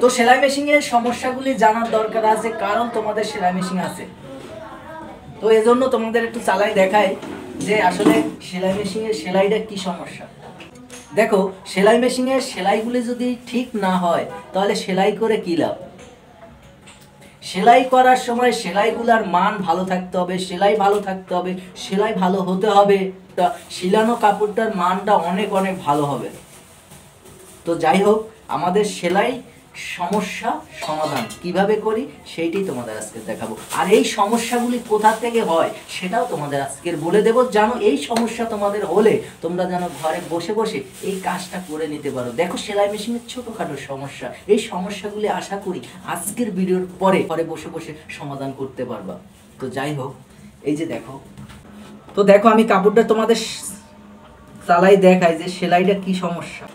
তো সেলাই মেশিনের সমস্যাগুলি জানার দরকার আছে, কারণ তোমাদের সেলাই মেশিন আছে। তো এজন্য তোমাদের একটু চালাই দেখাই যে আসলে সেলাই মেশিনের সেলাইটা কি সমস্যা। দেখো, সেলাই মেশিনের সেলাইগুলি যদি ঠিক না হয় তাহলে সেলাই করে কি লাভ। সেলাই করার সময় সেলাইগুলোর মান ভালো থাকতে হবে, সেলাই ভালো থাকতে হবে, সেলাই ভালো হতে হবে, শিলানো কাপড়টার মানটা অনেক অনেক ভালো হবে। তো যাই হোক, আমাদের সেলাই সমস্যা সমাধান কিভাবে করি সেইটাই তোমাদের আজকে দেখাবো। আর এই সমস্যাগুলি কোথা থেকে হয় সেটাও তোমাদের আজকের বলে দেবো, জানো এই সমস্যা তোমাদের হলে তোমরা যেন ঘরে বসে বসে এই কাজটা করে নিতে পারো। দেখো, সেলাই মেশিনের ছোটোখাটো সমস্যা, এই সমস্যাগুলি আশা করি আজকের ভিডিওর পরে ঘরে বসে বসে সমাধান করতে পারবা। তো যাই হোক, এই যে দেখো, তো দেখো আমি কাপড়টা তোমাদের চালাই দেখাই যে সেলাইটা কি সমস্যা।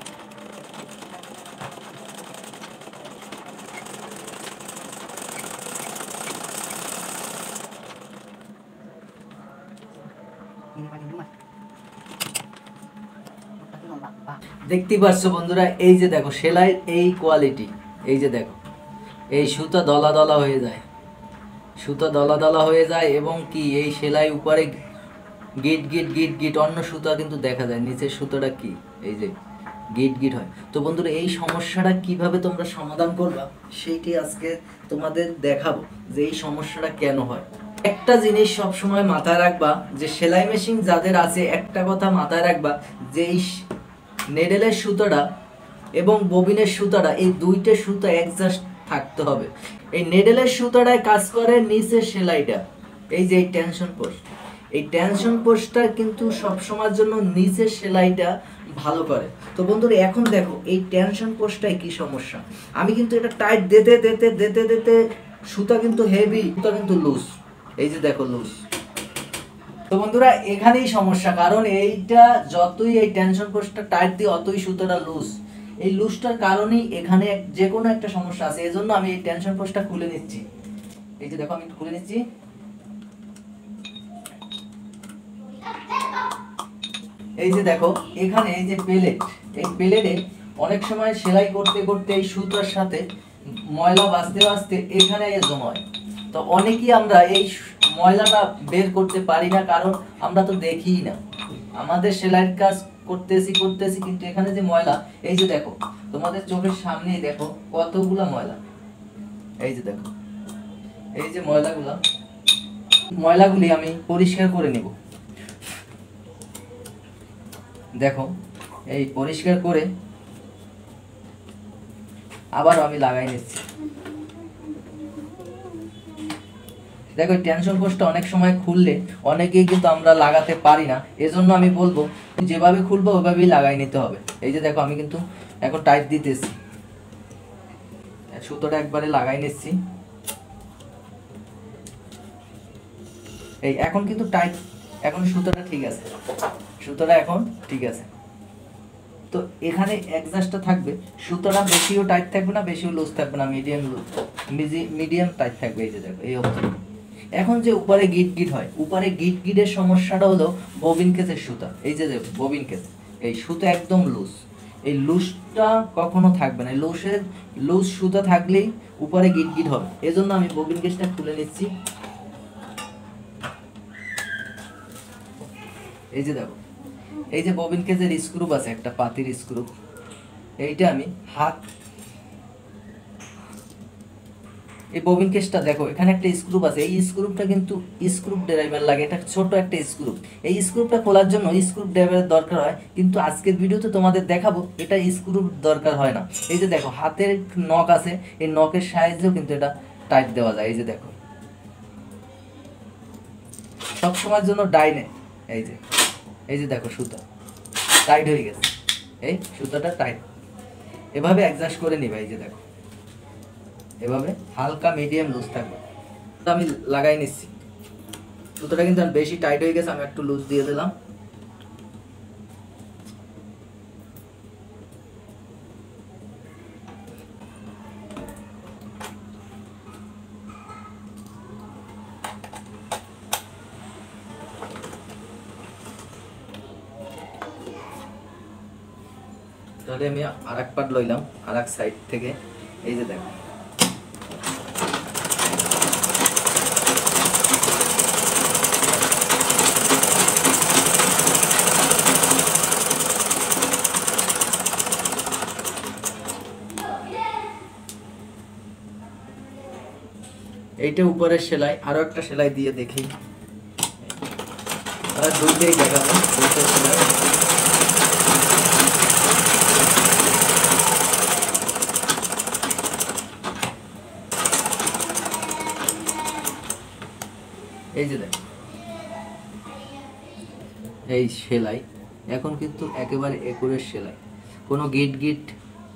দেখতে পাচ্ছ বন্ধুরা, এই যে দেখো সেলাইয়ের এই কোয়ালিটি, এই যে দেখো এই সুতা দলা দলা হয়ে যায়, সুতা দলা দলা হয়ে যায় এবং কি এই সেলাই উপরে গিট গিট গিট গিট অন্য সুতা কিন্তু দেখা যায়, নিচের সুতোটা কি এই যে গিট গিট হয়। তো বন্ধুরা, এই সমস্যাটা কিভাবে তোমরা সমাধান করবা সেইটি আজকে তোমাদের দেখাবো যে এই সমস্যাটা কেন হয়। একটা জিনিস সবসময় মাথায় রাখবা যে সেলাই মেশিন যাদের আছে, একটা কথা মাথায় রাখবা যে এই নেডেলের সুতাটা এবং ববিনের সুতাটা, এই দুইটা সুতা অ্যাডজাস্ট থাকতে হবে। এই নেডেলের সুতাটায় কাজ করে নিচের সেলাইটা, এই যে এই টেনশন পোস্ট, এই টেনশন পোস্টটা কিন্তু সবসময়ের জন্য নিচের সেলাইটা ভালো করে। তো বন্ধুরা, এখন দেখো এই টেনশন পোস্টটায় কি সমস্যা। আমি কিন্তু এটা টাইট দিতে দিতে দিতে দিতে সুতা কিন্তু হেভি, সুতা কিন্তু লুজ, এই যে দেখো লুজ। তো বন্ধুরা, এখানেই সমস্যা, কারণ এইটা যতই এই টেনশন পোস্টটা টাইট দিই অতই সুতোটা লুজ। এই লুজটার কারণেই এখানে যে কোনো একটা সমস্যা আছে, এজন্য আমি এই টেনশন পোস্টটা খুলে নিচ্ছি। এই যে দেখো আমি খুলে নিচ্ছি। এই যে দেখো এখানে এই যে প্লেট, এই প্লেটে অনেক সময় সেলাই করতে করতে এই সুতার সাথে ময়লা বাঁচতে বাঁচতে এখানে জমা হয়। তো অনেকেই আমরা এই ময়লাটা বের করতে পারি না, কারণ আমরা তো দেখিই না, আমাদের সেলাইয়ের কাজ করতেছি করতেছি কিন্তু এখানে যে ময়লা, এই যে দেখো তোমাদের চোখের সামনেই দেখো কতগুলা ময়লা, এই যে দেখো এই যে ময়লাগুলি আমি পরিষ্কার করে নেব। দেখো এই পরিষ্কার করে আবার আমি লাগাই নিচ্ছি। দেখো টেনশন পোস্টটা অনেক সময় খুললে অনেকেই কিন্তু আমরা লাগাতে পারি না, এজন্য আমি বলবো যেভাবে খুলবো ওইভাবেই লাগাই নিতে হবে। এই যে দেখো আমি কিন্তু এখন টাইট দিতেছি, সুতোটা একবারে লাগাই নিচ্ছি। এই এখন কিন্তু টাইট, এখন সুতোটা ঠিক আছে, সুতোটা এখন ঠিক আছে। তো এখানে অ্যাডজাস্টটা থাকবে, সুতোটা বেশিও টাইট থাকবে না বেশিও লুজ থাকবে না, মিডিয়াম টাইট থাকবে। এই যে দেখো এই অবস্থা। এখন যে উপরে গিট গিট হয়, উপরে গিট গিটের সমস্যাটা হলো ববিন কেসের সুতা। এই যে দেখো ববিন কেস, এই সুতা একদম লুজ, এই লুজটা কখনো থাকবে না, লুজ সুতা থাকলেই উপরে গিট গিট হবে। এজন্য আমি ববিন কেসটা খুলে নিচ্ছি। এই যে দেখো এই যে ববিন কেসের স্ক্রু আছে, একটা পাতির স্ক্রু, এইটা আমি হাত, এই ববিন কেসটা দেখো এখানে একটা স্ক্রু আছে, এই স্ক্রুটা কিন্তু স্ক্রু ড্রাইভার লাগে, এটা ছোট একটা স্ক্রু। এই স্ক্রুটা খোলার জন্য স্ক্রু ড্রাইভারের দরকার হয়, কিন্তু আজকের ভিডিওতে তোমাদের দেখাবো এটা স্ক্রু দরকার হয় না। এই যে দেখো হাতের নখ আছে, এই নখের সাহায্যেও কিন্তু এটা টাইট দেওয়া যায়। এই যে দেখো সবসময়ের জন্য ডাইনে, এই যে দেখো সুতা টাইট হয়ে গেছে, এই সুতাটা টাইট, এভাবে অ্যাডজাস্ট করে নিবা। এই যে দেখো এভাবে হালকা মিডিয়াম লুজ থাকবে। আমি লাগাই নিচ্ছি, সুতোটা কিন্তু বেশি টাইট হয়ে গেছে, আমি একটু লুজ দিয়ে দিলাম। তাহলে আমি আরেক পার্ট লইলাম আরেক সাইড থেকে, এই যে দেখো, এইটা উপরের সেলাই। আরো একটা সেলাই দিয়ে দেখি, আর দুইটাই দেখাবো, দুইটা সেলাই। এই যে দেখো, এই সেলাই এখন কিন্তু একেবারে একুরেট সেলাই, কোনো গিট গিট,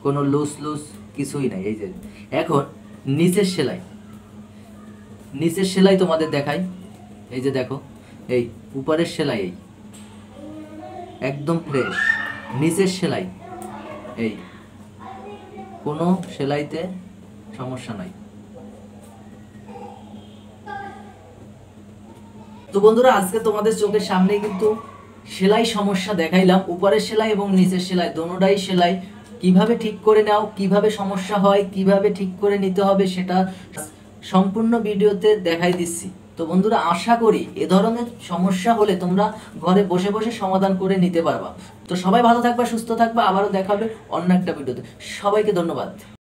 কোনো লুজ লুজ কিছুই নাই। এই যে এখন নিচের সেলাই, নিচের সেলাই তোমাদের দেখাই। এই যে দেখো, এই উপরের সেলাই এই একদম ফ্রেশ, নিচের সেলাই এই কোনো সেলাইতে সমস্যা নাই। তো বন্ধুরা, আজকে তোমাদের চোখের সামনে কিন্তু সেলাই সমস্যা দেখাইলাম, উপরের সেলাই এবং নিচের সেলাই দোনোটাই সেলাই কিভাবে ঠিক করে নাও, কিভাবে সমস্যা হয়, কিভাবে ঠিক করে নিতে হবে সেটা সম্পূর্ণ ভিডিওতে দেখাই দিচ্ছি। তো বন্ধুরা, আশা করি এ ধরনের সমস্যা হলে তোমরা ঘরে বসে বসে সমাধান করে নিতে পারবা। তো সবাই ভালো থাকবা, সুস্থ থাকবা, আবারও দেখা হবে অন্য একটা ভিডিওতে। সবাইকে ধন্যবাদ।